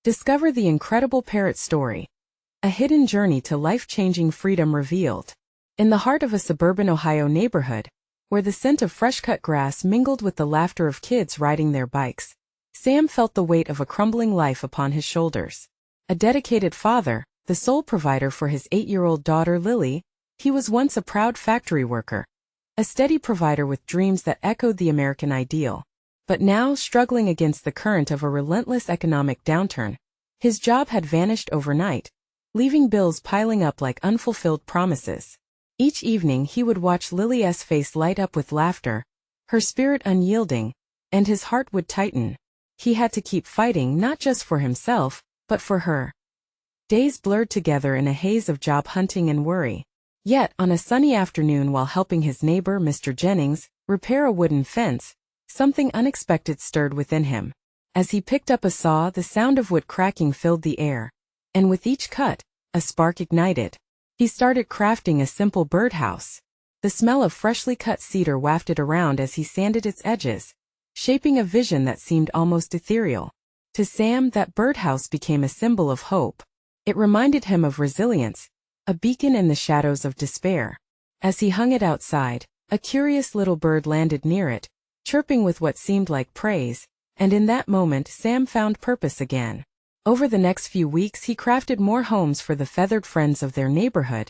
Discover the incredible Parrot story. A hidden journey to life-changing freedom revealed. In the heart of a suburban Ohio neighborhood, where the scent of fresh-cut grass mingled with the laughter of kids riding their bikes, Sam felt the weight of a crumbling life upon his shoulders. A dedicated father, the sole provider for his 8-year-old daughter Lily, he was once a proud factory worker, a steady provider with dreams that echoed the American ideal. But now, struggling against the current of a relentless economic downturn, his job had vanished overnight, leaving bills piling up like unfulfilled promises. Each evening he would watch Lily's face light up with laughter, her spirit unyielding, and his heart would tighten. He had to keep fighting not just for himself, but for her. Days blurred together in a haze of job hunting and worry. Yet, on a sunny afternoon while helping his neighbor, Mr. Jennings, repair a wooden fence, something unexpected stirred within him. As he picked up a saw, the sound of wood cracking filled the air, and with each cut, a spark ignited. He started crafting a simple birdhouse. The smell of freshly cut cedar wafted around as he sanded its edges, shaping a vision that seemed almost ethereal. To Sam, that birdhouse became a symbol of hope. It reminded him of resilience, a beacon in the shadows of despair. As he hung it outside, a curious little bird landed near it, chirping with what seemed like praise, and in that moment Sam found purpose again. Over the next few weeks he crafted more homes for the feathered friends of their neighborhood,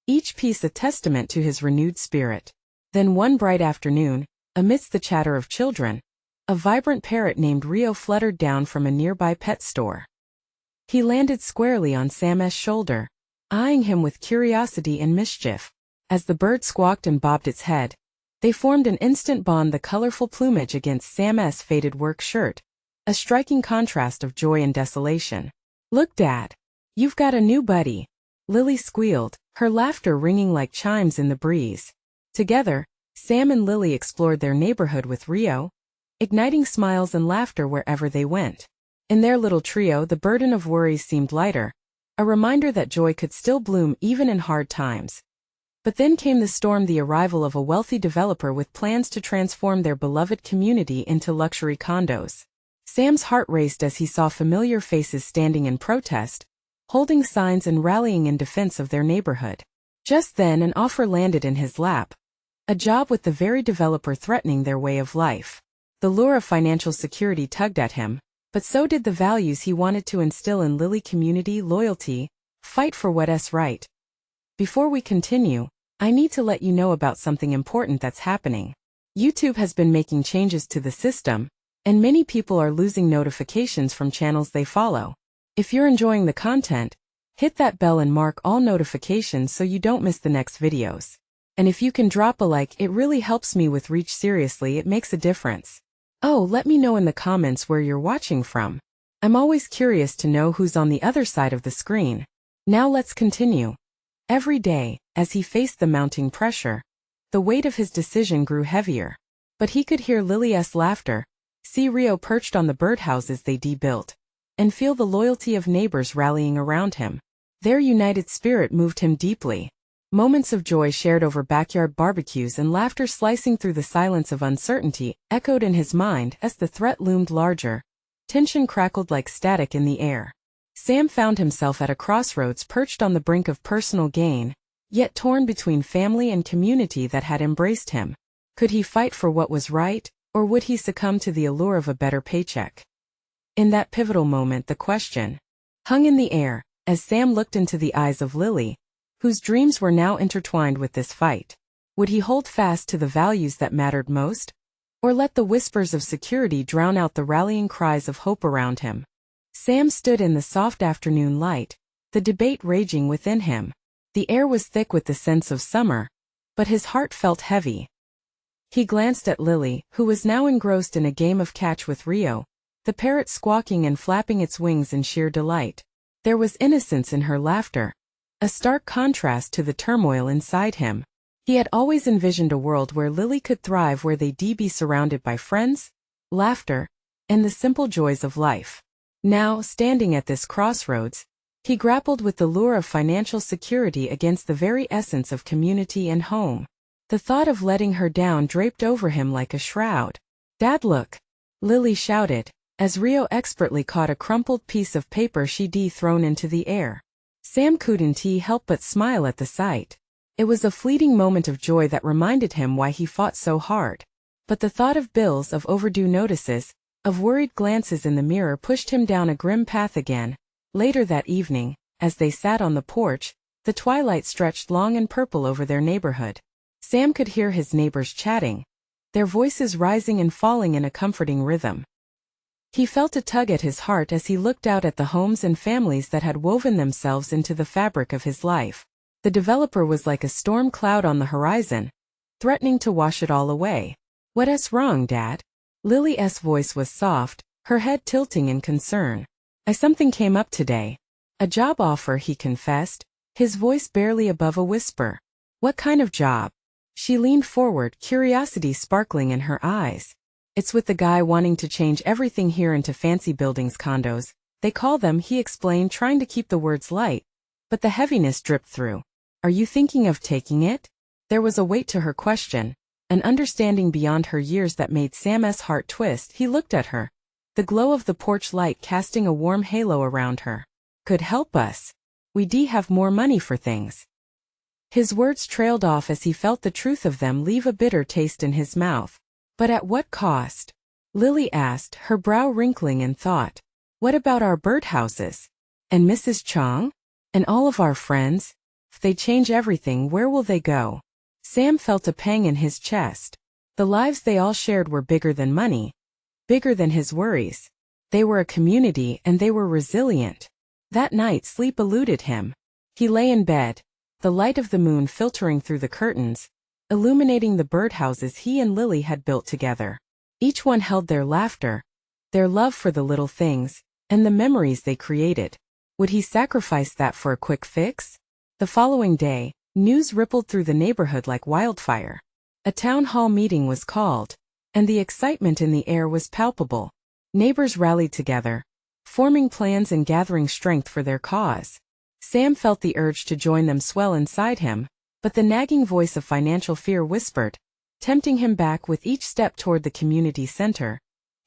each piece a testament to his renewed spirit. Then one bright afternoon, amidst the chatter of children, a vibrant parrot named Rio fluttered down from a nearby pet store. He landed squarely on Sam's shoulder, eyeing him with curiosity and mischief. As the bird squawked and bobbed its head, they formed an instant bond, the colorful plumage against Sam's faded work shirt, a striking contrast of joy and desolation. "Look, Dad, you've got a new buddy," Lily squealed, her laughter ringing like chimes in the breeze. Together, Sam and Lily explored their neighborhood with Rio, igniting smiles and laughter wherever they went. In their little trio, the burden of worries seemed lighter, a reminder that joy could still bloom even in hard times. But then came the storm, the arrival of a wealthy developer with plans to transform their beloved community into luxury condos. Sam's heart raced as he saw familiar faces standing in protest, holding signs and rallying in defense of their neighborhood. Just then an offer landed in his lap, a job with the very developer threatening their way of life. The lure of financial security tugged at him, but so did the values he wanted to instill in Lily: community, loyalty, fight for what's right. Before we continue, I need to let you know about something important that's happening. YouTube has been making changes to the system, and many people are losing notifications from channels they follow. If you're enjoying the content, hit that bell and mark all notifications so you don't miss the next videos. And if you can drop a like, it really helps me with reach. Seriously, it makes a difference. Oh, let me know in the comments where you're watching from. I'm always curious to know who's on the other side of the screen. Now let's continue. Every day, as he faced the mounting pressure, the weight of his decision grew heavier. But he could hear Lily's laughter, see Rio perched on the birdhouses they built, and feel the loyalty of neighbors rallying around him. Their united spirit moved him deeply. Moments of joy shared over backyard barbecues and laughter slicing through the silence of uncertainty echoed in his mind as the threat loomed larger. Tension crackled like static in the air. Sam found himself at a crossroads, perched on the brink of personal gain, yet torn between family and community that had embraced him. Could he fight for what was right, or would he succumb to the allure of a better paycheck? In that pivotal moment, the question hung in the air, as Sam looked into the eyes of Lily, whose dreams were now intertwined with this fight. Would he hold fast to the values that mattered most, or let the whispers of security drown out the rallying cries of hope around him? Sam stood in the soft afternoon light, the debate raging within him. The air was thick with the sense of summer, but his heart felt heavy. He glanced at Lily, who was now engrossed in a game of catch with Rio, the parrot squawking and flapping its wings in sheer delight. There was innocence in her laughter, a stark contrast to the turmoil inside him. He had always envisioned a world where Lily could thrive, where they'd be surrounded by friends, laughter, and the simple joys of life. Now, standing at this crossroads, he grappled with the lure of financial security against the very essence of community and home. The thought of letting her down draped over him like a shroud. "Dad, look!" Lily shouted, as Rio expertly caught a crumpled piece of paper she'd thrown into the air. Sam couldn't help but smile at the sight. It was a fleeting moment of joy that reminded him why he fought so hard. But the thought of bills, of overdue notices, of worried glances in the mirror pushed him down a grim path again. Later that evening, as they sat on the porch, the twilight stretched long and purple over their neighborhood. Sam could hear his neighbors chatting, their voices rising and falling in a comforting rhythm. He felt a tug at his heart as he looked out at the homes and families that had woven themselves into the fabric of his life. The developer was like a storm cloud on the horizon, threatening to wash it all away. "What's wrong, Dad?" Lily's voice was soft, her head tilting in concern. Something came up today. A job offer, he confessed, his voice barely above a whisper. "What kind of job?" She leaned forward, curiosity sparkling in her eyes. "It's with the guy wanting to change everything here into fancy buildings, condos, they call them," he explained, trying to keep the words light, but the heaviness dripped through. "Are you thinking of taking it?" There was a weight to her question, an understanding beyond her years that made Sam's heart twist. He looked at her, the glow of the porch light casting a warm halo around her. "Could help us. We have more money for things." His words trailed off as he felt the truth of them leave a bitter taste in his mouth. "But at what cost?" Lily asked, her brow wrinkling in thought. "What about our birdhouses? And Mrs. Chong? And all of our friends? If they change everything, where will they go?" Sam felt a pang in his chest. The lives they all shared were bigger than money, bigger than his worries. They were a community, and they were resilient. That night sleep eluded him. He lay in bed, the light of the moon filtering through the curtains, illuminating the birdhouses he and Lily had built together. Each one held their laughter, their love for the little things, and the memories they created. Would he sacrifice that for a quick fix? The following day, news rippled through the neighborhood like wildfire. A town hall meeting was called, and the excitement in the air was palpable. Neighbors rallied together, forming plans and gathering strength for their cause. Sam felt the urge to join them swell inside him, but the nagging voice of financial fear whispered, tempting him back with each step toward the community center.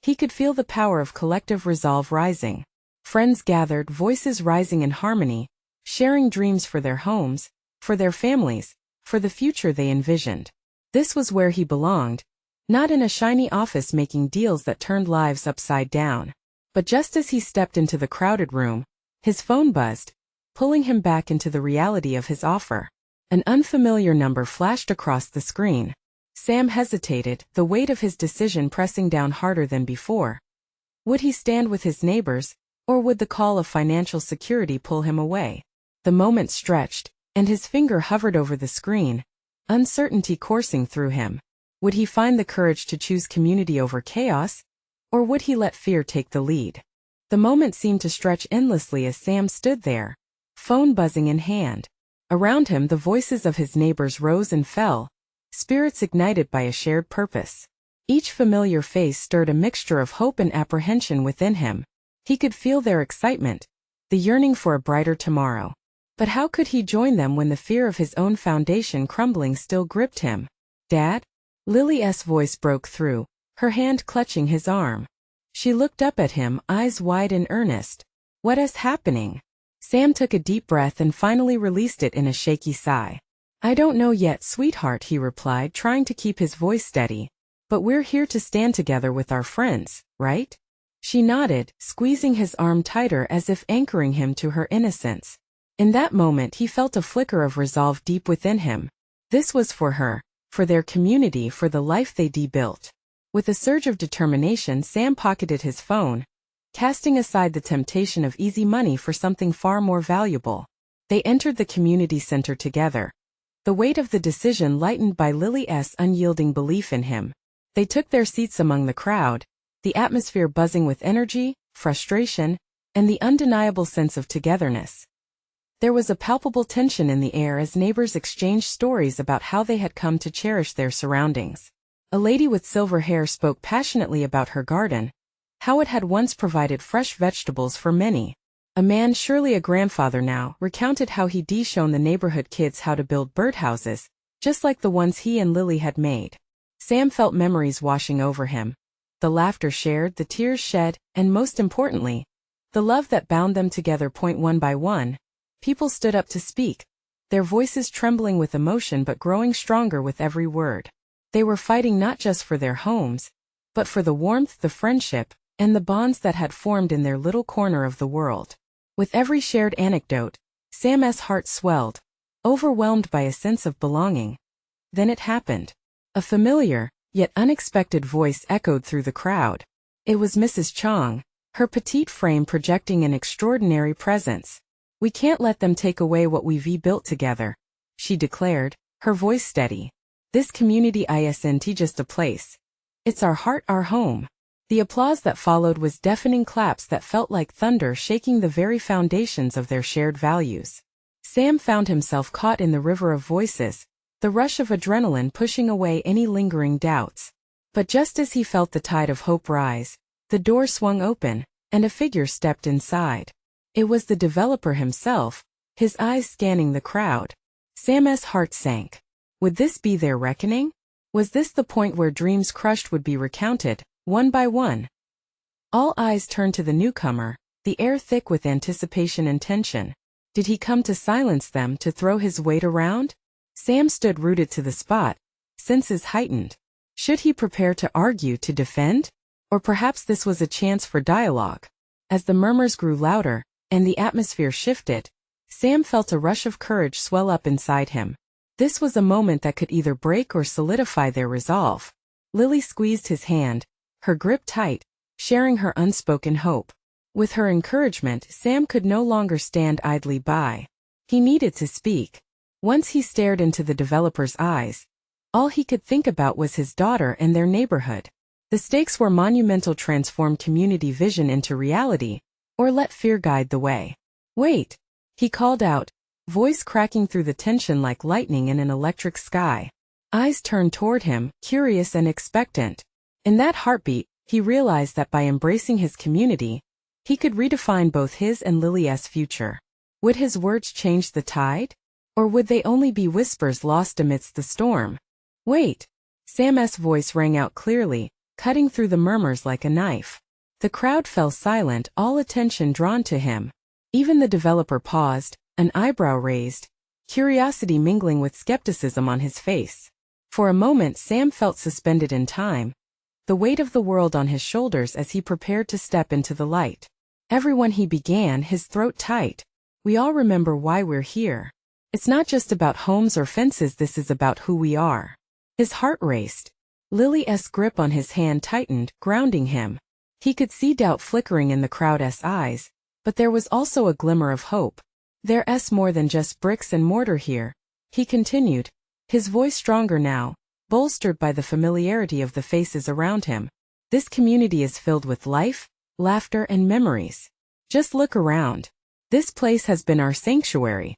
He could feel the power of collective resolve rising. Friends gathered, voices rising in harmony, sharing dreams for their homes, for their families, for the future they envisioned. This was where he belonged, not in a shiny office making deals that turned lives upside down. But just as he stepped into the crowded room, his phone buzzed, pulling him back into the reality of his offer. An unfamiliar number flashed across the screen. Sam hesitated, the weight of his decision pressing down harder than before. Would he stand with his neighbors, or would the call of financial security pull him away? The moment stretched, and his finger hovered over the screen, uncertainty coursing through him. Would he find the courage to choose community over chaos, or would he let fear take the lead? The moment seemed to stretch endlessly as Sam stood there, phone buzzing in hand. Around him the voices of his neighbors rose and fell, spirits ignited by a shared purpose. Each familiar face stirred a mixture of hope and apprehension within him. He could feel their excitement, the yearning for a brighter tomorrow. But how could he join them when the fear of his own foundation crumbling still gripped him? "Dad?" Lily's voice broke through, her hand clutching his arm. She looked up at him, eyes wide and earnest. "What is happening?" Sam took a deep breath and finally released it in a shaky sigh. "I don't know yet, sweetheart," he replied, trying to keep his voice steady. "But we're here to stand together with our friends, right?" She nodded, squeezing his arm tighter as if anchoring him to her innocence. In that moment he felt a flicker of resolve deep within him. This was for her, for their community, for the life they'd built. With a surge of determination, Sam pocketed his phone, casting aside the temptation of easy money for something far more valuable. They entered the community center together, the weight of the decision lightened by Lily's unyielding belief in him. They took their seats among the crowd, the atmosphere buzzing with energy, frustration, and the undeniable sense of togetherness. There was a palpable tension in the air as neighbors exchanged stories about how they had come to cherish their surroundings. A lady with silver hair spoke passionately about her garden, how it had once provided fresh vegetables for many. A man, surely a grandfather now, recounted how he'd shown the neighborhood kids how to build birdhouses, just like the ones he and Lily had made. Sam felt memories washing over him. the laughter shared, the tears shed, and most importantly, the love that bound them together. One by one, people stood up to speak, their voices trembling with emotion but growing stronger with every word. They were fighting not just for their homes, but for the warmth, the friendship, and the bonds that had formed in their little corner of the world. With every shared anecdote, Sam's heart swelled, overwhelmed by a sense of belonging. Then it happened. A familiar, yet unexpected voice echoed through the crowd. It was Mrs. Chong, her petite frame projecting an extraordinary presence. "We can't let them take away what we've built together," she declared, her voice steady. "This community isn't just a place. It's our heart, our home." The applause that followed was deafening claps that felt like thunder shaking the very foundations of their shared values. Sam found himself caught in the river of voices, the rush of adrenaline pushing away any lingering doubts. But just as he felt the tide of hope rise, the door swung open, and a figure stepped inside. It was the developer himself, his eyes scanning the crowd. Sam's heart sank. Would this be their reckoning? Was this the point where dreams crushed would be recounted, one by one? All eyes turned to the newcomer, the air thick with anticipation and tension. Did he come to silence them, to throw his weight around? Sam stood rooted to the spot, senses heightened. Should he prepare to argue, to defend? Or perhaps this was a chance for dialogue? As the murmurs grew louder, and the atmosphere shifted, Sam felt a rush of courage swell up inside him. This was a moment that could either break or solidify their resolve. Lily squeezed his hand, her grip tight, sharing her unspoken hope. With her encouragement, Sam could no longer stand idly by. He needed to speak. Once he stared into the developer's eyes, all he could think about was his daughter and their neighborhood. The stakes were monumental: transform community vision into reality, or let fear guide the way. "Wait," he called out, voice cracking through the tension like lightning in an electric sky. Eyes turned toward him, curious and expectant. In that heartbeat, he realized that by embracing his community, he could redefine both his and Lily's future. Would his words change the tide? Or would they only be whispers lost amidst the storm? "Wait." Sam's voice rang out clearly, cutting through the murmurs like a knife. The crowd fell silent, all attention drawn to him. Even the developer paused, an eyebrow raised, curiosity mingling with skepticism on his face. For a moment Sam felt suspended in time, the weight of the world on his shoulders as he prepared to step into the light. "Everyone," he began, his throat tight. "We all remember why we're here. It's not just about homes or fences, this is about who we are." His heart raced. Lily's grip on his hand tightened, grounding him. He could see doubt flickering in the crowd's eyes, but there was also a glimmer of hope. "There's more than just bricks and mortar here," he continued, his voice stronger now, bolstered by the familiarity of the faces around him. "This community is filled with life, laughter, and memories. Just look around. This place has been our sanctuary."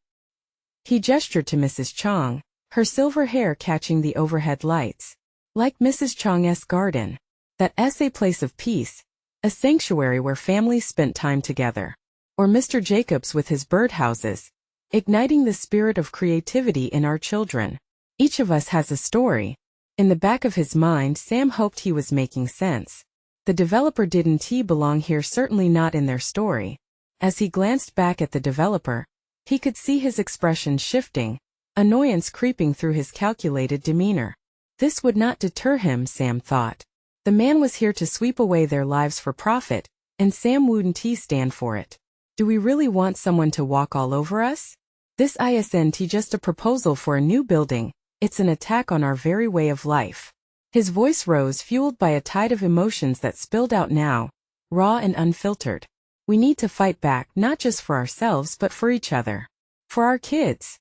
He gestured to Mrs. Chong, her silver hair catching the overhead lights. "Like Mrs. Chong's garden. That's a place of peace, a sanctuary where families spent time together. Or Mr. Jacobs with his birdhouses, igniting the spirit of creativity in our children. Each of us has a story." In the back of his mind, Sam hoped he was making sense. The developer didn't belong here, certainly not in their story. As he glanced back at the developer, he could see his expression shifting, annoyance creeping through his calculated demeanor. This would not deter him, Sam thought. The man was here to sweep away their lives for profit, and Sam wouldn't stand for it. Do we really want someone to walk all over us? This isn't just a proposal for a new building, it's an attack on our very way of life. His voice rose, fueled by a tide of emotions that spilled out now, raw and unfiltered. We need to fight back, not just for ourselves but for each other. For our kids.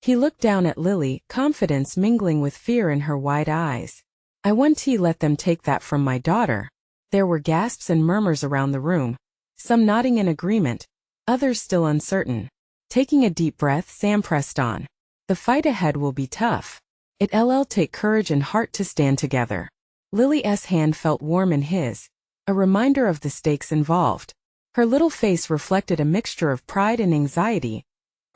He looked down at Lily, confidence mingling with fear in her wide eyes. "I won't let them take that from my daughter." There were gasps and murmurs around the room, some nodding in agreement, others still uncertain. Taking a deep breath, Sam pressed on. "The fight ahead will be tough. It'll take courage and heart to stand together." Lily's hand felt warm in his, a reminder of the stakes involved. Her little face reflected a mixture of pride and anxiety,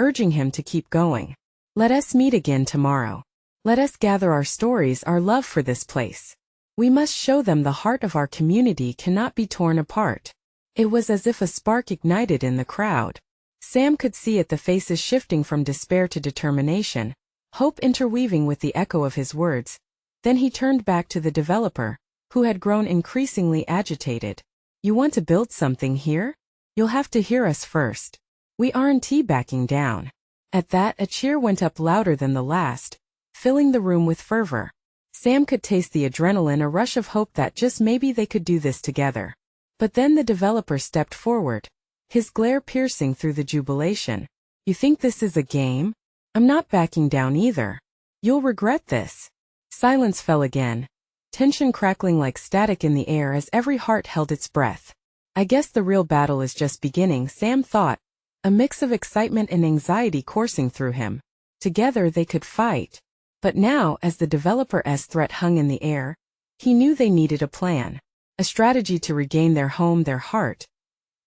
urging him to keep going. "Let us meet again tomorrow. Let us gather our stories, our love for this place." We must show them the heart of our community cannot be torn apart. It was as if a spark ignited in the crowd. Sam could see it, the faces shifting from despair to determination, hope interweaving with the echo of his words. Then he turned back to the developer, who had grown increasingly agitated. You want to build something here? You'll have to hear us first. We aren't backing down. At that, a cheer went up louder than the last, filling the room with fervor. Sam could taste the adrenaline, a rush of hope that just maybe they could do this together. But then the developer stepped forward, his glare piercing through the jubilation. You think this is a game? I'm not backing down either. You'll regret this. Silence fell again, tension crackling like static in the air as every heart held its breath. I guess the real battle is just beginning, Sam thought, a mix of excitement and anxiety coursing through him. Together they could fight. But now, as the developer's threat hung in the air, he knew they needed a plan, a strategy to regain their home, their heart.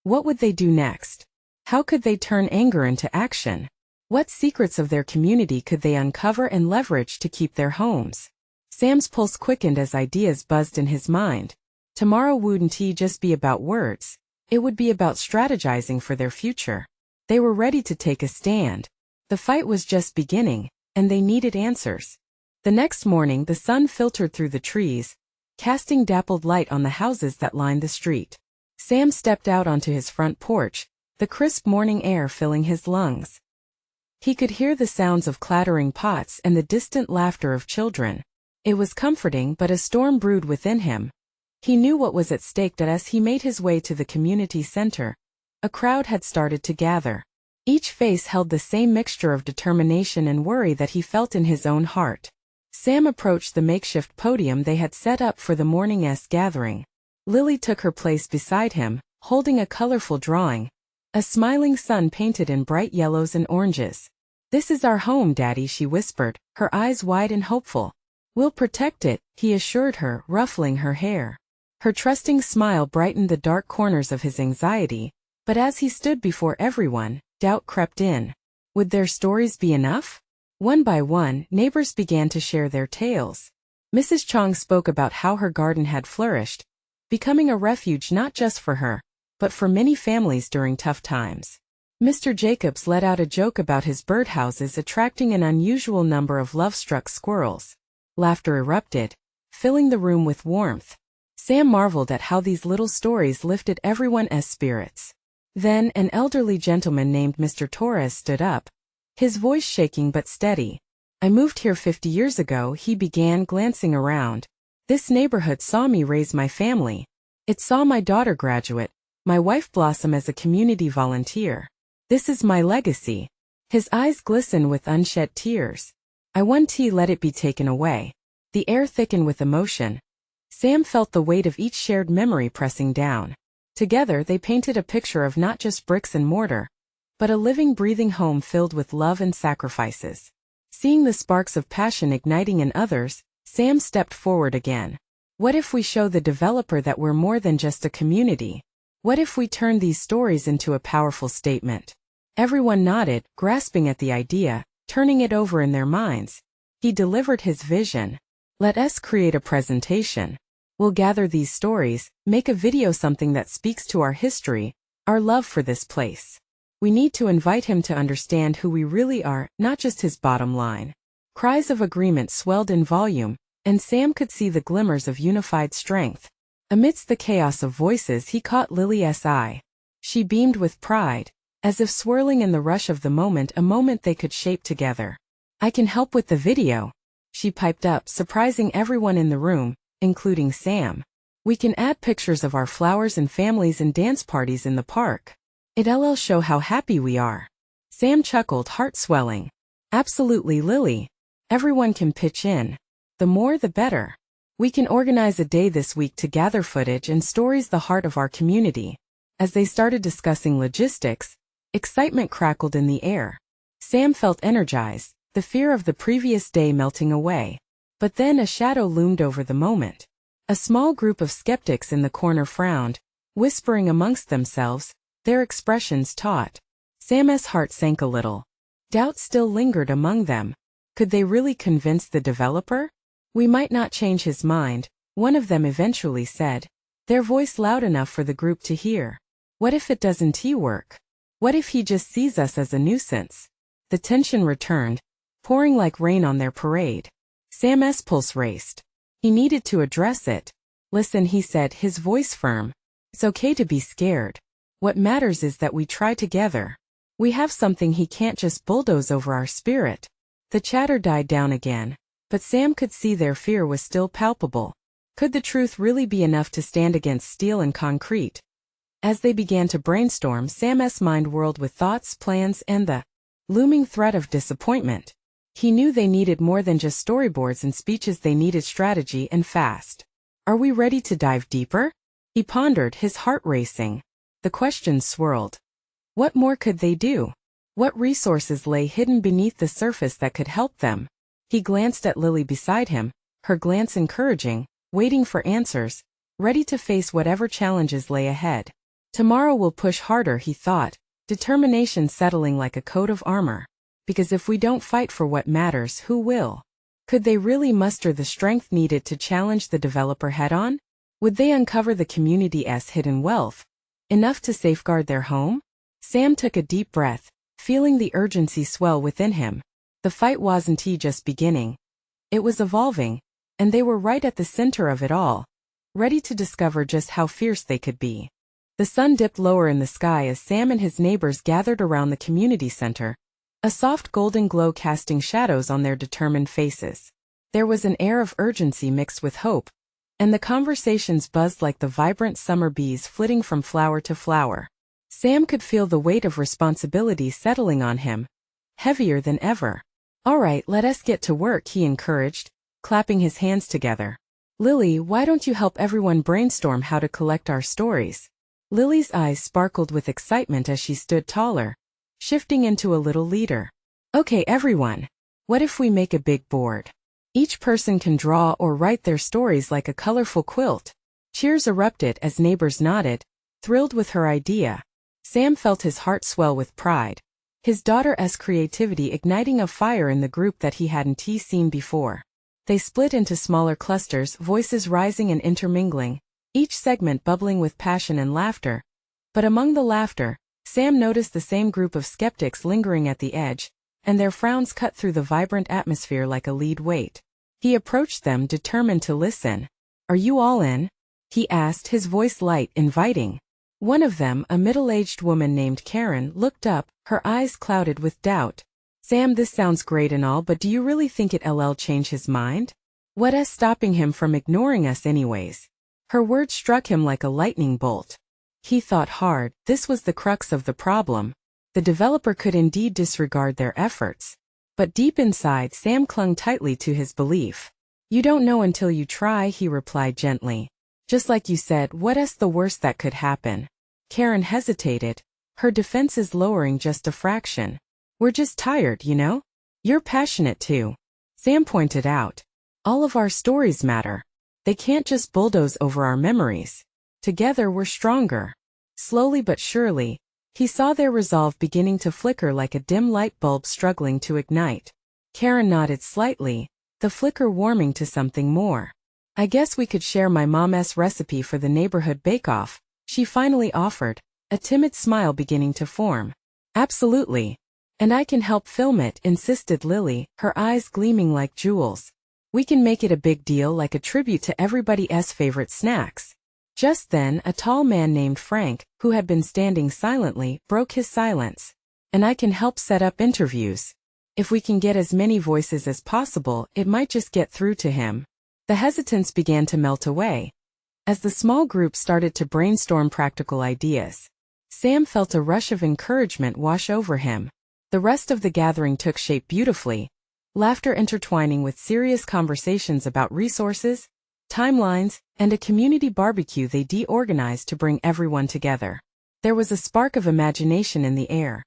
What would they do next? How could they turn anger into action? What secrets of their community could they uncover and leverage to keep their homes? Sam's pulse quickened as ideas buzzed in his mind. Tomorrow wouldn't just be about words. It would be about strategizing for their future. They were ready to take a stand. The fight was just beginning, and they needed answers. The next morning, the sun filtered through the trees, casting dappled light on the houses that lined the street. Sam stepped out onto his front porch, the crisp morning air filling his lungs. He could hear the sounds of clattering pots and the distant laughter of children. It was comforting, but a storm brewed within him. He knew what was at stake as he made his way to the community center. A crowd had started to gather. Each face held the same mixture of determination and worry that he felt in his own heart. Sam approached the makeshift podium they had set up for the morning's gathering. Lily took her place beside him, holding a colorful drawing. A smiling sun painted in bright yellows and oranges. This is our home, Daddy, she whispered, her eyes wide and hopeful. We'll protect it, he assured her, ruffling her hair. Her trusting smile brightened the dark corners of his anxiety, but as he stood before everyone, doubt crept in. Would their stories be enough? One by one, neighbors began to share their tales. Mrs. Chong spoke about how her garden had flourished, becoming a refuge not just for her, but for many families during tough times. Mr. Jacobs let out a joke about his birdhouses attracting an unusual number of love-struck squirrels. Laughter erupted, filling the room with warmth. Sam marveled at how these little stories lifted everyone's spirits. Then an elderly gentleman named Mr. Torres stood up, his voice shaking but steady. I moved here 50 years ago, he began, glancing around. This neighborhood saw me raise my family. It saw my daughter graduate, my wife blossom as a community volunteer. This is my legacy. His eyes glistened with unshed tears. I won't let it be taken away. The air thickened with emotion. Sam felt the weight of each shared memory pressing down. Together they painted a picture of not just bricks and mortar, but a living, breathing home filled with love and sacrifices. Seeing the sparks of passion igniting in others, Sam stepped forward again. What if we show the developer that we're more than just a community? What if we turn these stories into a powerful statement? Everyone nodded, grasping at the idea, turning it over in their minds. He delivered his vision. Let us create a presentation. We'll gather these stories, make a video, something that speaks to our history, our love for this place. We need to invite him to understand who we really are, not just his bottom line. Cries of agreement swelled in volume, and Sam could see the glimmers of unified strength. Amidst the chaos of voices, he caught Lily's eye. She beamed with pride, as if swirling in the rush of the moment, a moment they could shape together. I can help with the video, she piped up, surprising everyone in the room, including Sam. We can add pictures of our flowers and families and dance parties in the park. It'll show how happy we are. Sam chuckled, heart swelling. Absolutely, Lily. Everyone can pitch in. The more the better. We can organize a day this week to gather footage and stories, the heart of our community. As they started discussing logistics, excitement crackled in the air. Sam felt energized, the fear of the previous day melting away. But then a shadow loomed over the moment. A small group of skeptics in the corner frowned, whispering amongst themselves, their expressions taut. Sam's heart sank a little. Doubt still lingered among them. Could they really convince the developer? We might not change his mind, One of them eventually said, their voice loud enough for the group to hear. What if it doesn't work? What if he just sees us as a nuisance? The tension returned, pouring like rain on their parade. Sam's pulse raced. He needed to address it. Listen, he said, his voice firm. It's okay to be scared. What matters is that we try together. We have something he can't just bulldoze over our spirit. The chatter died down again, but Sam could see their fear was still palpable. Could the truth really be enough to stand against steel and concrete? As they began to brainstorm, Sam's mind whirled with thoughts, plans, and the looming threat of disappointment. He knew they needed more than just storyboards and speeches, they needed strategy, and fast. Are we ready to dive deeper? He pondered, his heart racing. The questions swirled. What more could they do? What resources lay hidden beneath the surface that could help them? He glanced at Lily beside him, her glance encouraging, waiting for answers, ready to face whatever challenges lay ahead. Tomorrow we'll push harder, he thought, determination settling like a coat of armor. Because if we don't fight for what matters, who will? Could they really muster the strength needed to challenge the developer head-on? Would they uncover the community's hidden wealth? Enough to safeguard their home? Sam took a deep breath, feeling the urgency swell within him. The fight wasn't just beginning. It was evolving, and they were right at the center of it all, ready to discover just how fierce they could be. The sun dipped lower in the sky as Sam and his neighbors gathered around the community center, a soft golden glow casting shadows on their determined faces. There was an air of urgency mixed with hope, and the conversations buzzed like the vibrant summer bees flitting from flower to flower. Sam could feel the weight of responsibility settling on him, heavier than ever. All right, let us get to work, he encouraged, clapping his hands together. Lily, why don't you help everyone brainstorm how to collect our stories? Lily's eyes sparkled with excitement as she stood taller, shifting into a little leader. Okay, everyone. What if we make a big board? Each person can draw or write their stories like a colorful quilt. Cheers erupted as neighbors nodded, thrilled with her idea. Sam felt his heart swell with pride, his daughter's creativity igniting a fire in the group that he hadn't seen before. They split into smaller clusters, voices rising and intermingling, each segment bubbling with passion and laughter. But among the laughter, Sam noticed the same group of skeptics lingering at the edge, and their frowns cut through the vibrant atmosphere like a lead weight. He approached them, determined to listen. Are you all in? He asked, his voice light, inviting. One of them, a middle-aged woman named Karen, looked up, her eyes clouded with doubt. Sam, this sounds great and all, but do you really think it'll change his mind? What's stopping him from ignoring us anyways? Her words struck him like a lightning bolt. He thought hard. This was the crux of the problem. The developer could indeed disregard their efforts. But deep inside, Sam clung tightly to his belief. You don't know until you try, he replied gently. Just like you said, what's the worst that could happen? Karen hesitated, her defenses lowering just a fraction. We're just tired, you know? You're passionate too. Sam pointed out. All of our stories matter. They can't just bulldoze over our memories. Together we're stronger. Slowly but surely, he saw their resolve beginning to flicker like a dim light bulb struggling to ignite. Karen nodded slightly, the flicker warming to something more. I guess we could share my mom's recipe for the neighborhood bake-off, she finally offered, a timid smile beginning to form. Absolutely. And I can help film it, insisted Lily, her eyes gleaming like jewels. We can make it a big deal, like a tribute to everybody's favorite snacks. Just then, a tall man named Frank, who had been standing silently, broke his silence. And I can help set up interviews. If we can get as many voices as possible, it might just get through to him. The hesitance began to melt away. As the small group started to brainstorm practical ideas, Sam felt a rush of encouragement wash over him. The rest of the gathering took shape beautifully, laughter intertwining with serious conversations about resources, timelines, and a community barbecue they organized to bring everyone together. There was a spark of imagination in the air.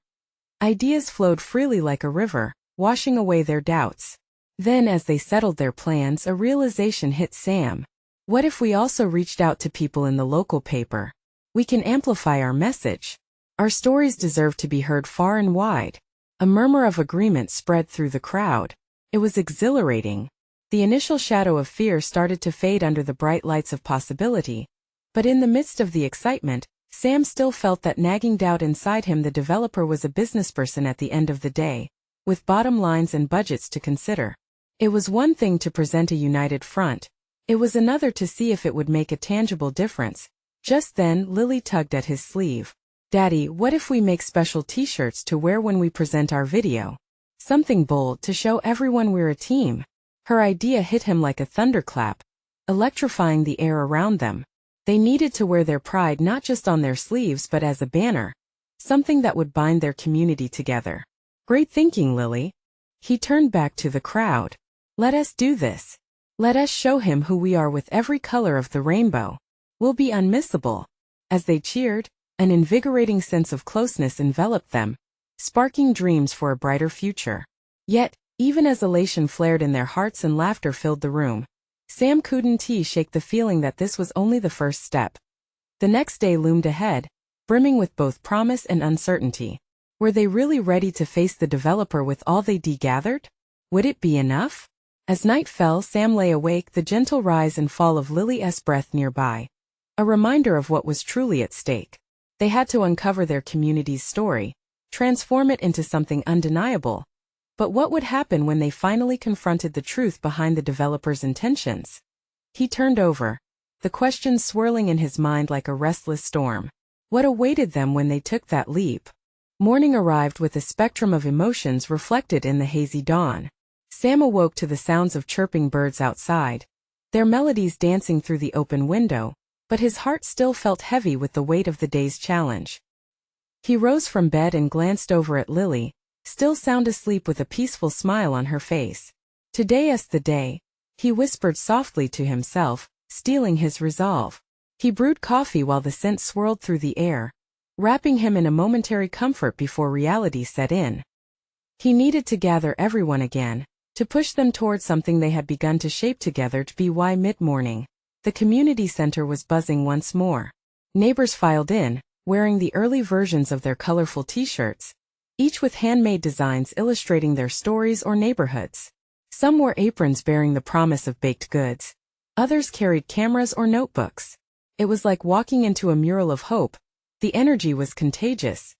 Ideas flowed freely like a river, washing away their doubts. Then as they settled their plans, a realization hit Sam. What if we also reached out to people in the local paper? We can amplify our message. Our stories deserve to be heard far and wide. A murmur of agreement spread through the crowd. It was exhilarating. The initial shadow of fear started to fade under the bright lights of possibility, but in the midst of the excitement, Sam still felt that nagging doubt inside him. The developer was a businessperson at the end of the day, with bottom lines and budgets to consider. It was one thing to present a united front. It was another to see if it would make a tangible difference. Just then, Lily tugged at his sleeve. "Daddy, what if we make special t-shirts to wear when we present our video? Something bold to show everyone we're a team." Her idea hit him like a thunderclap, electrifying the air around them. They needed to wear their pride not just on their sleeves but as a banner, something that would bind their community together. "Great thinking, Lily." He turned back to the crowd. "Let us do this. Let us show him who we are with every color of the rainbow. We'll be unmissable." As they cheered, an invigorating sense of closeness enveloped them, sparking dreams for a brighter future. Yet, even as elation flared in their hearts and laughter filled the room, Sam couldn't shake the feeling that this was only the first step. The next day loomed ahead, brimming with both promise and uncertainty. Were they really ready to face the developer with all they'd gathered? Would it be enough? As night fell, Sam lay awake, the gentle rise and fall of Lily's breath nearby, a reminder of what was truly at stake. They had to uncover their community's story, transform it into something undeniable. But what would happen when they finally confronted the truth behind the developer's intentions? He turned over, the questions swirling in his mind like a restless storm. What awaited them when they took that leap? Morning arrived with a spectrum of emotions reflected in the hazy dawn. Sam awoke to the sounds of chirping birds outside, their melodies dancing through the open window, but his heart still felt heavy with the weight of the day's challenge. He rose from bed and glanced over at Lily, still sound asleep with a peaceful smile on her face. "Today is the day," he whispered softly to himself, steeling his resolve. He brewed coffee while the scent swirled through the air, wrapping him in a momentary comfort before reality set in. He needed to gather everyone again, to push them toward something they had begun to shape together. By mid-morning, the community center was buzzing once more. Neighbors filed in, wearing the early versions of their colorful t-shirts, each with handmade designs illustrating their stories or neighborhoods. Some wore aprons bearing the promise of baked goods. Others carried cameras or notebooks. It was like walking into a mural of hope. The energy was contagious.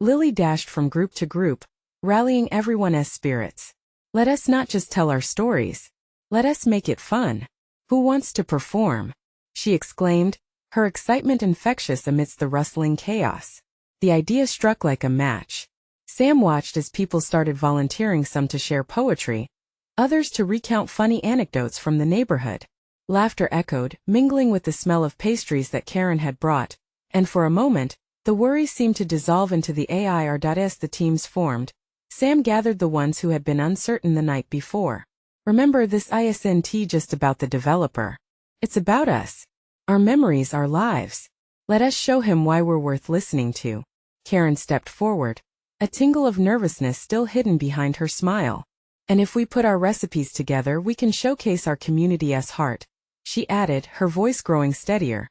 Lily dashed from group to group, rallying everyone's spirits. "Let us not just tell our stories. Let us make it fun. Who wants to perform?" she exclaimed, her excitement infectious amidst the rustling chaos. The idea struck like a match. Sam watched as people started volunteering, some to share poetry, others to recount funny anecdotes from the neighborhood. Laughter echoed, mingling with the smell of pastries that Karen had brought, and for a moment, the worries seemed to dissolve into the air. As the teams formed, Sam gathered the ones who had been uncertain the night before. "Remember, this isn't just about the developer. It's about us. Our memories, our lives. Let us show him why we're worth listening to." Karen stepped forward, a tingle of nervousness still hidden behind her smile. "And if we put our recipes together, we can showcase our community's heart," she added, her voice growing steadier.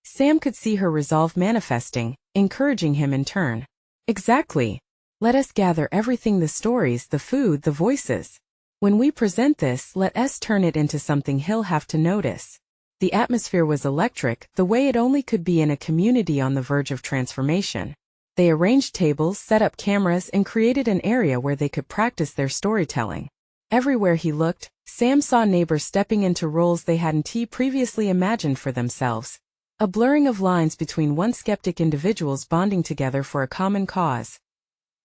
Sam could see her resolve manifesting, encouraging him in turn. "Exactly. Let us gather everything, the stories, the food, the voices. When we present this, let us turn it into something he'll have to notice." The atmosphere was electric, the way it only could be in a community on the verge of transformation. They arranged tables, set up cameras, and created an area where they could practice their storytelling. Everywhere he looked, Sam saw neighbors stepping into roles they hadn't previously imagined for themselves. A blurring of lines between once skeptic individuals bonding together for a common cause.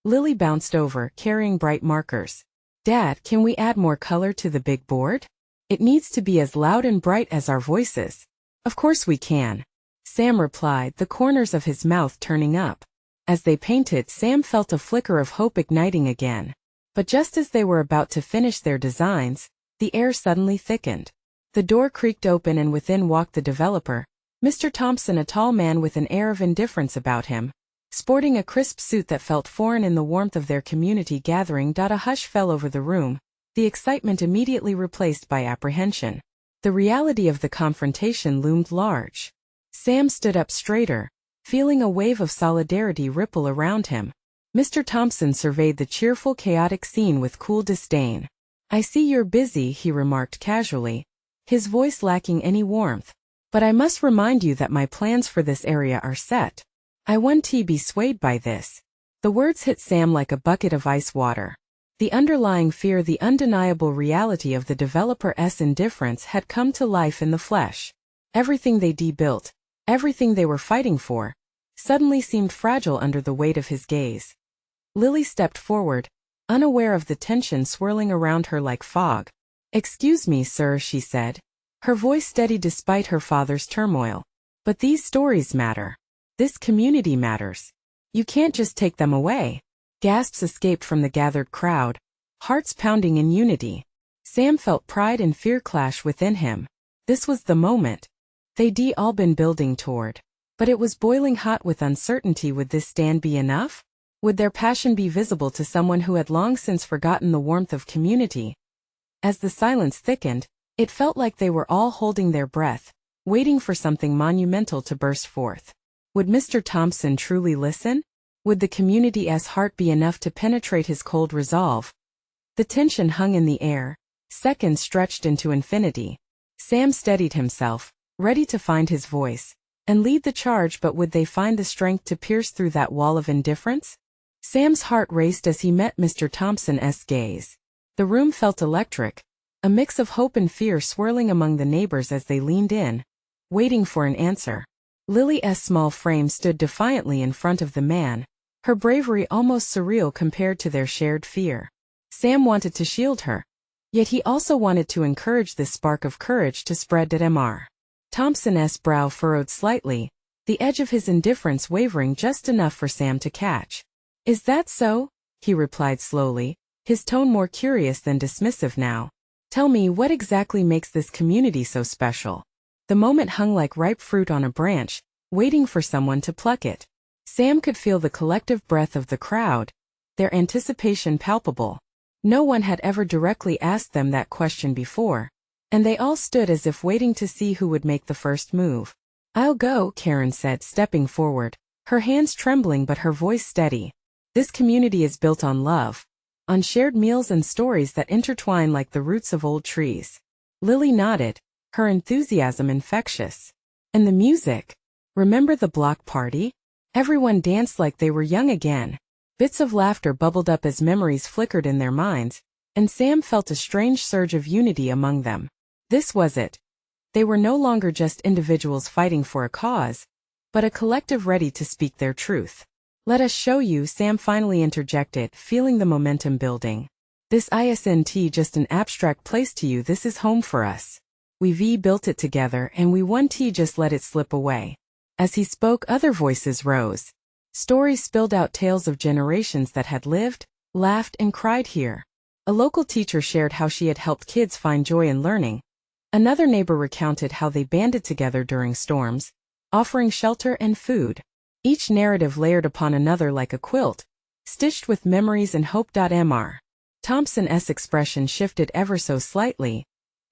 Lily bounced over, carrying bright markers. "Dad, can we add more color to the big board? It needs to be as loud and bright as our voices." "Of course we can," Sam replied, the corners of his mouth turning up. As they painted, Sam felt a flicker of hope igniting again. But just as they were about to finish their designs, the air suddenly thickened. The door creaked open and within walked the developer, Mr. Thompson, a tall man with an air of indifference about him, sporting a crisp suit that felt foreign in the warmth of their community gathering. A hush fell over the room, the excitement immediately replaced by apprehension. The reality of the confrontation loomed large. Sam stood up straighter, feeling a wave of solidarity ripple around him. Mr. Thompson surveyed the cheerful, chaotic scene with cool disdain. I see you're busy, he remarked casually, his voice lacking any warmth. But I must remind you that my plans for this area are set. I won't be swayed by this. The words hit Sam like a bucket of ice water. The underlying fear, the undeniable reality of the developer's indifference had come to life in the flesh. Everything they built, everything they were fighting for, suddenly seemed fragile under the weight of his gaze. Lily stepped forward, unaware of the tension swirling around her like fog. "Excuse me, sir," she said, her voice steady despite her father's turmoil. "But these stories matter. This community matters. You can't just take them away." Gasps escaped from the gathered crowd, hearts pounding in unity. Sam felt pride and fear clash within him. This was the moment they'd all been building toward. But it was boiling hot with uncertainty. Would this stand be enough? Would their passion be visible to someone who had long since forgotten the warmth of community? As the silence thickened, it felt like they were all holding their breath, waiting for something monumental to burst forth. Would Mr. Thompson truly listen? Would the community's heart be enough to penetrate his cold resolve? The tension hung in the air, seconds stretched into infinity. Sam steadied himself, ready to find his voice and lead the charge, but would they find the strength to pierce through that wall of indifference? Sam's heart raced as he met Mr. Thompson's gaze. The room felt electric, a mix of hope and fear swirling among the neighbors as they leaned in, waiting for an answer. Lily's small frame stood defiantly in front of the man, her bravery almost surreal compared to their shared fear. Sam wanted to shield her, yet he also wanted to encourage this spark of courage to spread. Mr. Thompson's brow furrowed slightly, the edge of his indifference wavering just enough for Sam to catch. "Is that so?" he replied slowly, his tone more curious than dismissive now. "Tell me, what exactly makes this community so special?" The moment hung like ripe fruit on a branch, waiting for someone to pluck it. Sam could feel the collective breath of the crowd, their anticipation palpable. No one had ever directly asked them that question before, and they all stood as if waiting to see who would make the first move. "I'll go," Karen said, stepping forward, her hands trembling but her voice steady. "This community is built on love, on shared meals and stories that intertwine like the roots of old trees." Lily nodded, her enthusiasm infectious. "And the music? Remember the block party? Everyone danced like they were young again." Bits of laughter bubbled up as memories flickered in their minds, and Sam felt a strange surge of unity among them. This was it. They were no longer just individuals fighting for a cause, but a collective ready to speak their truth. "Let us show you," Sam finally interjected, feeling the momentum building. "This isn't just an abstract place to you, this is home for us. We've built it together and we won't just let it slip away." As he spoke, other voices rose. Stories spilled out, tales of generations that had lived, laughed, and cried here. A local teacher shared how she had helped kids find joy in learning. Another neighbor recounted how they banded together during storms, offering shelter and food. Each narrative layered upon another like a quilt, stitched with memories and hope. Mr. Thompson's expression shifted ever so slightly.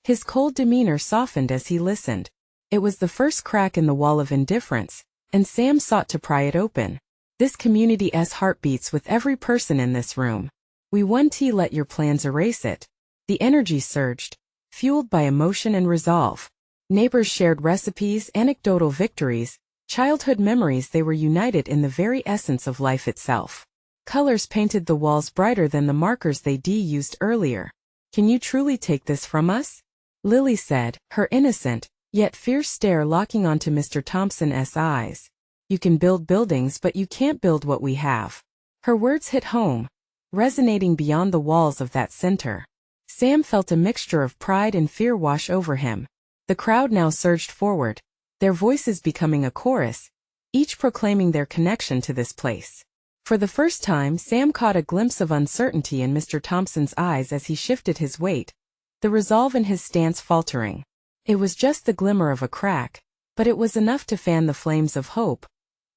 His cold demeanor softened as he listened. It was the first crack in the wall of indifference, and Sam sought to pry it open. "This community's heart beats with every person in this room. We won't let your plans erase it." The energy surged, fueled by emotion and resolve. Neighbors shared recipes, anecdotal victories, childhood memories. They were united in the very essence of life itself. Colors painted the walls brighter than the markers they'd used earlier. "Can you truly take this from us?" Lily said, her innocent, yet fierce stare locking onto Mr. Thompson's eyes. "You can build buildings, but you can't build what we have." Her words hit home, resonating beyond the walls of that center. Sam felt a mixture of pride and fear wash over him. The crowd now surged forward, their voices becoming a chorus, each proclaiming their connection to this place. For the first time, Sam caught a glimpse of uncertainty in Mr. Thompson's eyes as he shifted his weight, the resolve in his stance faltering. It was just the glimmer of a crack, but it was enough to fan the flames of hope.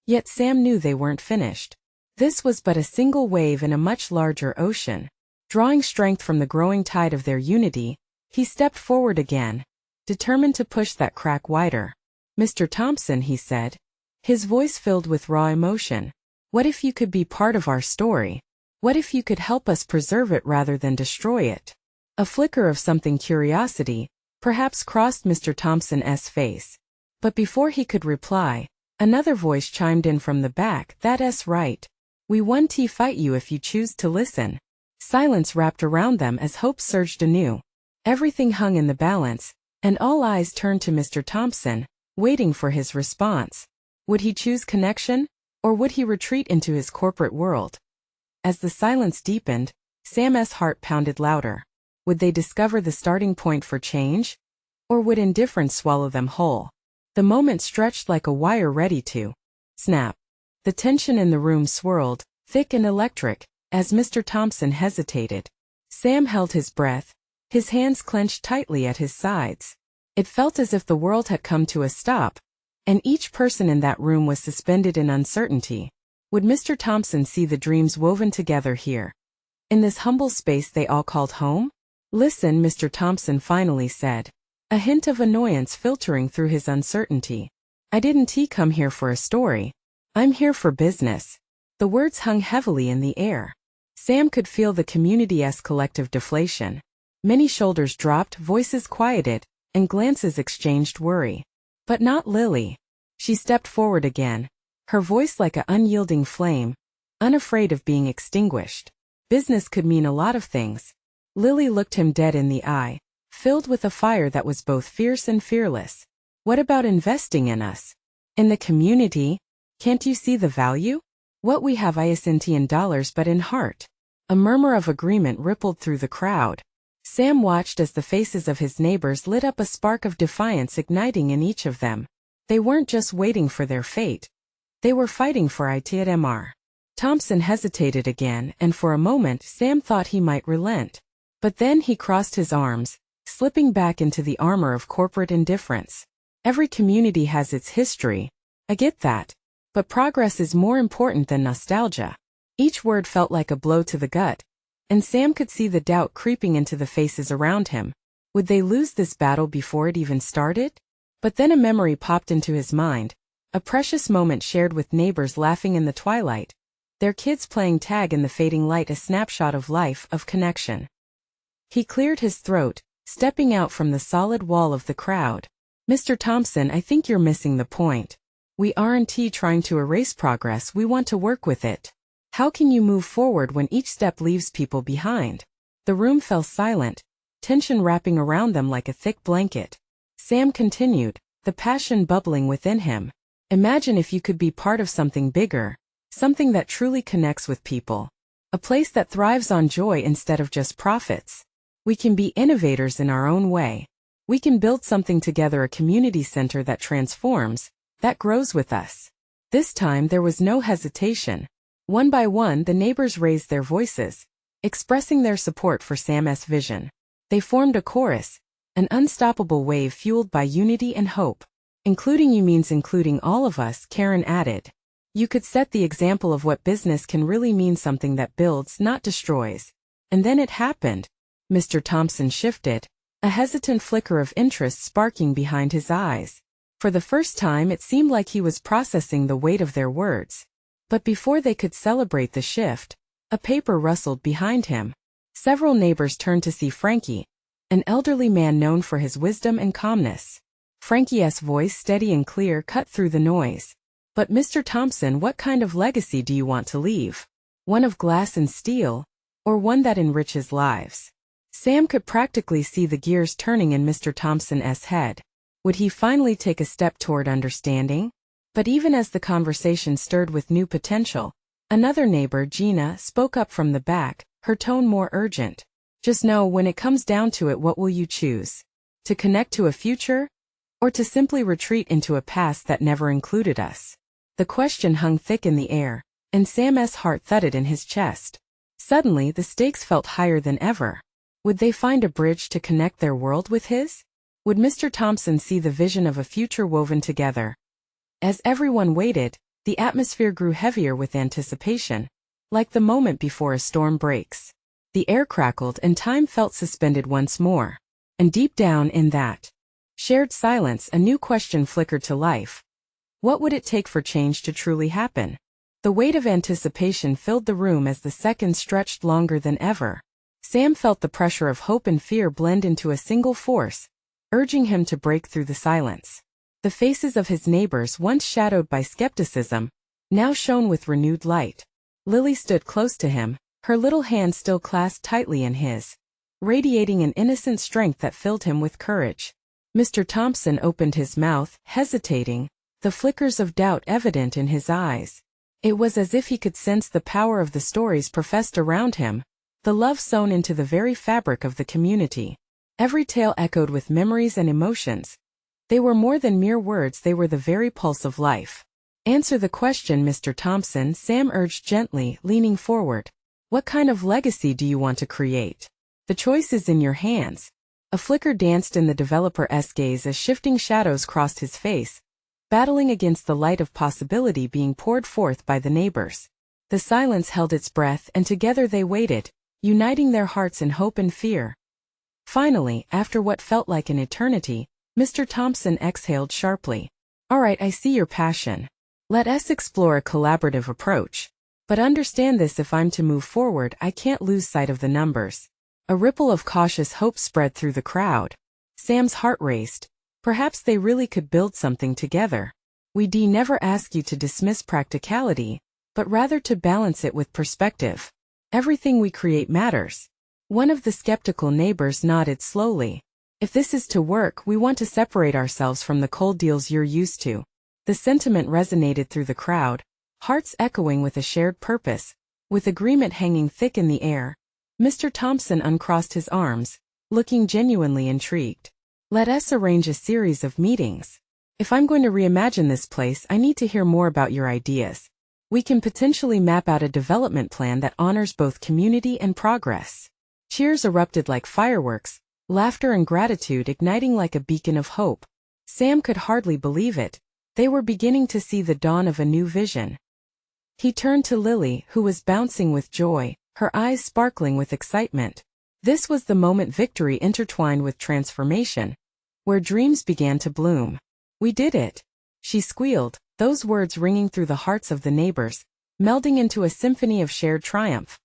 Yet Sam knew they weren't finished. This was but a single wave in a much larger ocean. Drawing strength from the growing tide of their unity, he stepped forward again, determined to push that crack wider. "Mr. Thompson," he said, his voice filled with raw emotion, "what if you could be part of our story? What if you could help us preserve it rather than destroy it?" A flicker of something curiosity, perhaps, crossed Mr. Thompson's face. But before he could reply, another voice chimed in from the back. "That's right. We won't fight you if you choose to listen." Silence wrapped around them as hope surged anew. Everything hung in the balance, and all eyes turned to Mr. Thompson, waiting for his response. Would he choose connection, or would he retreat into his corporate world? As the silence deepened, Sam's heart pounded louder. Would they discover the starting point for change? Or would indifference swallow them whole? The moment stretched like a wire ready to snap. The tension in the room swirled, thick and electric, as Mr. Thompson hesitated. Sam held his breath, his hands clenched tightly at his sides. It felt as if the world had come to a stop, and each person in that room was suspended in uncertainty. Would Mr. Thompson see the dreams woven together here, in this humble space they all called home? "Listen," Mr. Thompson finally said, a hint of annoyance filtering through his uncertainty. "I didn't come here for a story. I'm here for business." The words hung heavily in the air. Sam could feel the community's collective deflation. Many shoulders dropped, voices quieted, and glances exchanged worry. But not Lily. She stepped forward again, her voice like an unyielding flame, unafraid of being extinguished. Business could mean a lot of things. Lily looked him dead in the eye, filled with a fire that was both fierce and fearless. "What about investing in us? In the community? Can't you see the value? What we have isn't in dollars but in heart." A murmur of agreement rippled through the crowd. Sam watched as the faces of his neighbors lit up, a spark of defiance igniting in each of them. They weren't just waiting for their fate. They were fighting for it. Mr. Thompson hesitated again, and for a moment Sam thought he might relent. But then he crossed his arms, slipping back into the armor of corporate indifference. "Every community has its history. I get that. But progress is more important than nostalgia." Each word felt like a blow to the gut, and Sam could see the doubt creeping into the faces around him. Would they lose this battle before it even started? But then a memory popped into his mind, a precious moment shared with neighbors laughing in the twilight, their kids playing tag in the fading light, a snapshot of life, of connection. He cleared his throat, stepping out from the solid wall of the crowd. "Mr. Thompson, I think you're missing the point. We aren't trying to erase progress, we want to work with it. How can you move forward when each step leaves people behind?" The room fell silent, tension wrapping around them like a thick blanket. Sam continued, the passion bubbling within him. "Imagine if you could be part of something bigger, something that truly connects with people. A place that thrives on joy instead of just profits. We can be innovators in our own way. We can build something together, a community center that transforms, that grows with us." This time there was no hesitation. One by one the neighbors raised their voices, expressing their support for Sam's vision. They formed a chorus, an unstoppable wave fueled by unity and hope. "Including you means including all of us," Karen added. "You could set the example of what business can really mean, something that builds, not destroys." And then it happened. Mr. Thompson shifted, a hesitant flicker of interest sparking behind his eyes. For the first time it seemed like he was processing the weight of their words. But before they could celebrate the shift, a paper rustled behind him. Several neighbors turned to see Frankie, an elderly man known for his wisdom and calmness. Frankie's voice, steady and clear, cut through the noise. "But Mr. Thompson, what kind of legacy do you want to leave? One of glass and steel, or one that enriches lives?" Sam could practically see the gears turning in Mr. Thompson's head. Would he finally take a step toward understanding? But even as the conversation stirred with new potential, another neighbor, Gina, spoke up from the back, her tone more urgent. "Just know, when it comes down to it, what will you choose? To connect to a future? Or to simply retreat into a past that never included us?" The question hung thick in the air, and Sam's heart thudded in his chest. Suddenly the stakes felt higher than ever. Would they find a bridge to connect their world with his? Would Mr. Thompson see the vision of a future woven together? As everyone waited, the atmosphere grew heavier with anticipation, like the moment before a storm breaks. The air crackled and time felt suspended once more. And deep down in that shared silence, a new question flickered to life. What would it take for change to truly happen? The weight of anticipation filled the room as the seconds stretched longer than ever. Sam felt the pressure of hope and fear blend into a single force, urging him to break through the silence. The faces of his neighbors, once shadowed by skepticism, now shone with renewed light. Lily stood close to him, her little hand still clasped tightly in his, radiating an innocent strength that filled him with courage. Mr. Thompson opened his mouth, hesitating, the flickers of doubt evident in his eyes. It was as if he could sense the power of the stories professed around him, the love sewn into the very fabric of the community. Every tale echoed with memories and emotions. They were more than mere words, they were the very pulse of life. Answer the question, Mr. Thompson, Sam urged gently, leaning forward. What kind of legacy do you want to create? The choice is in your hands. A flicker danced in the developer's gaze as shifting shadows crossed his face, battling against the light of possibility being poured forth by the neighbors. The silence held its breath, and together they waited, uniting their hearts in hope and fear. Finally, after what felt like an eternity, Mr. Thompson exhaled sharply. All right, I see your passion. Let us explore a collaborative approach. But understand this, if I'm to move forward, I can't lose sight of the numbers. A ripple of cautious hope spread through the crowd. Sam's heart raced. Perhaps they really could build something together. We never ask you to dismiss practicality, but rather to balance it with perspective. Everything we create matters. One of the skeptical neighbors nodded slowly. If this is to work, we want to separate ourselves from the cold deals you're used to. The sentiment resonated through the crowd, hearts echoing with a shared purpose. With agreement hanging thick in the air, Mr. Thompson uncrossed his arms, looking genuinely intrigued. Let us arrange a series of meetings. If I'm going to reimagine this place, I need to hear more about your ideas. We can potentially map out a development plan that honors both community and progress. Cheers erupted like fireworks, laughter and gratitude igniting like a beacon of hope. Sam could hardly believe it. They were beginning to see the dawn of a new vision. He turned to Lily, who was bouncing with joy, her eyes sparkling with excitement. This was the moment victory intertwined with transformation, where dreams began to bloom. We did it, she squealed, those words ringing through the hearts of the neighbors, melding into a symphony of shared triumph.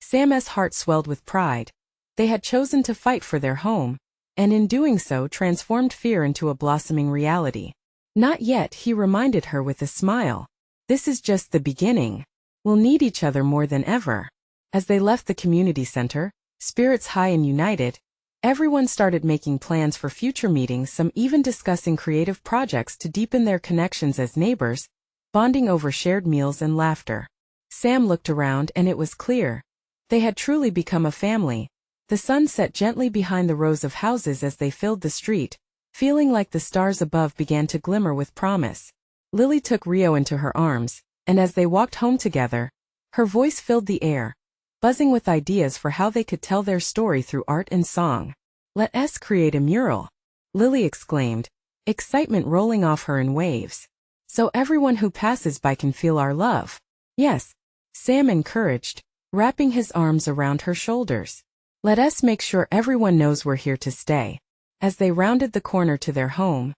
Sam's heart swelled with pride. They had chosen to fight for their home, and in doing so transformed fear into a blossoming reality. Not yet, he reminded her with a smile. This is just the beginning. We'll need each other more than ever. As they left the community center, spirits high and united, everyone started making plans for future meetings, some even discussing creative projects to deepen their connections as neighbors, bonding over shared meals and laughter. Sam looked around and it was clear. They had truly become a family. The sun set gently behind the rows of houses as they filled the street, feeling like the stars above began to glimmer with promise. Lily took Rio into her arms, and as they walked home together, her voice filled the air, buzzing with ideas for how they could tell their story through art and song. Let us create a mural, Lily exclaimed, excitement rolling off her in waves. So everyone who passes by can feel our love. Yes, Sam encouraged, wrapping his arms around her shoulders. Let us make sure everyone knows we're here to stay. As they rounded the corner to their home,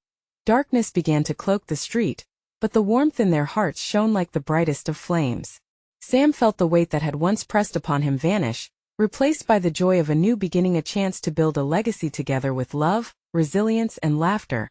darkness began to cloak the street, but the warmth in their hearts shone like the brightest of flames. Sam felt the weight that had once pressed upon him vanish, replaced by the joy of a new beginning, a chance to build a legacy together with love, resilience, and laughter.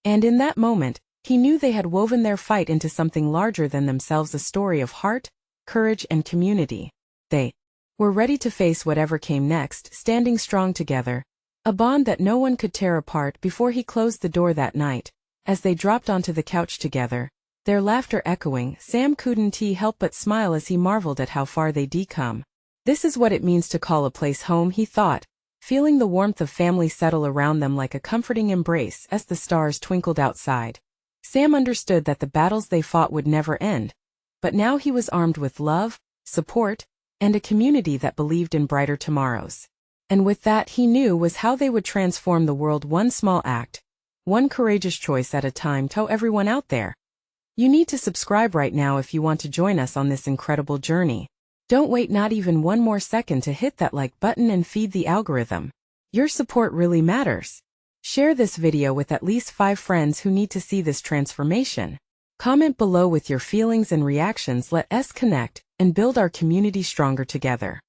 And in that moment, he knew they had woven their fight into something larger than themselves, a story of heart, courage, and community. They were ready to face whatever came next, standing strong together, a bond that no one could tear apart. Before he closed the door that night, as they dropped onto the couch together, their laughter echoing, Sam couldn't help but smile as he marveled at how far they'd come. This is what it means to call a place home, he thought, feeling the warmth of family settle around them like a comforting embrace as the stars twinkled outside. Sam understood that the battles they fought would never end, but now he was armed with love, support, and a community that believed in brighter tomorrows. And with that, he knew, was how they would transform the world, one small act, one courageous choice at a time. To everyone out there, you need to subscribe right now if you want to join us on this incredible journey. Don't wait not even one more second to hit that like button and feed the algorithm. Your support really matters. Share this video with at least 5 friends who need to see this transformation. Comment below with your feelings and reactions. Let us connect and build our community stronger together.